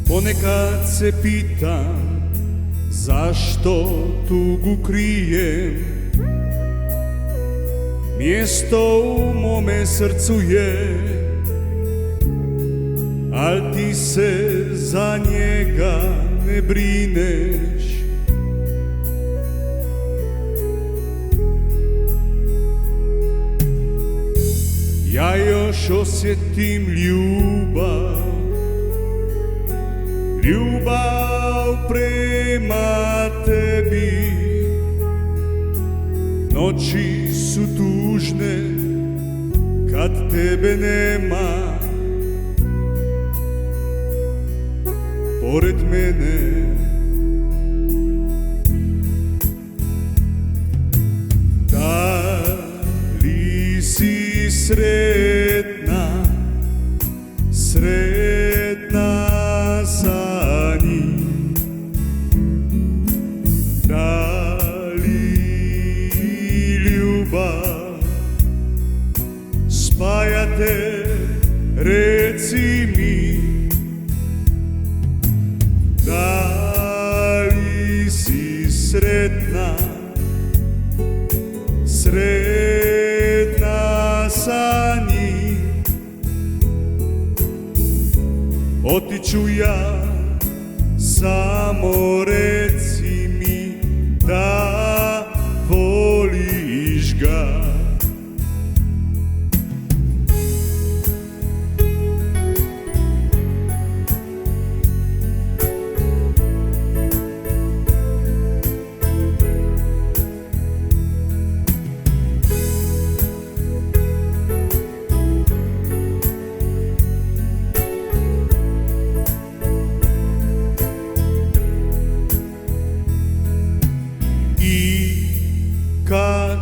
Ponekad se pitam zašto tugu krijem, mjesto u mome srcu je, al ti se za njega ne brineš. Ja još osjetim ljubav prema tebi. Noći su tužne kad tebe nema pored mene. Da li si sretna, sretna sa njim? Da li ljubav spaja te, reci mi? Da li si sretna, sretna sa njim? Otiću ja, samo reci mi da voliš ga. Kad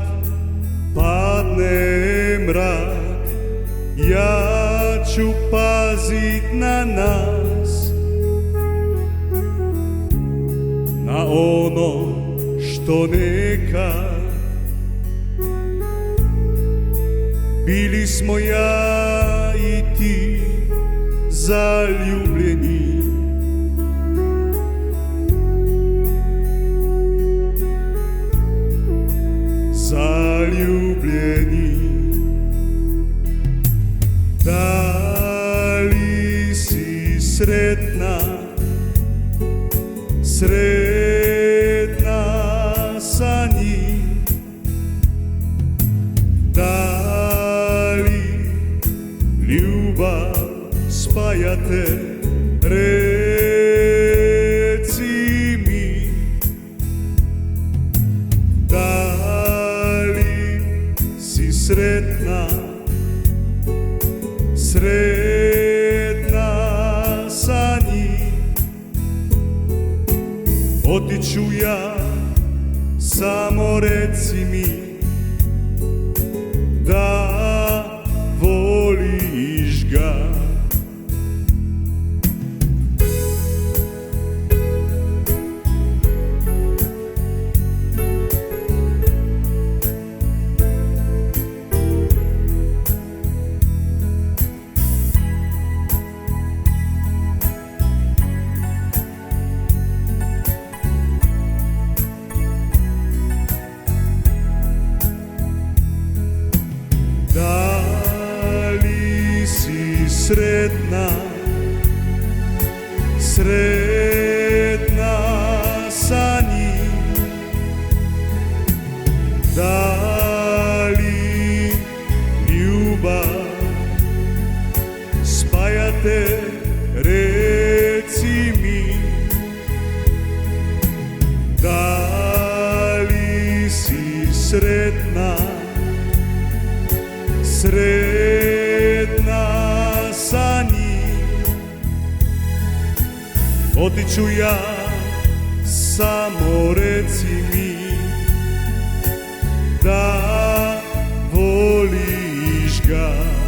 padne mrak, ja ću pazit na nas, na ono što nekad bili smo ja i ti zaljubljeni. Zaljubljeni. Da li si sretna, sretna sa njim? Da li ljubav spaja te, reci mi? Sretna, sretna sa njim. Otiću ja, samo reci mi da voliš ga. Sretna, sretna sa njim. Da li ljubav spaja te, reci mi? Da li si sretna, sretna sa njim? Otiću ja, samo reci mi da voliš ga.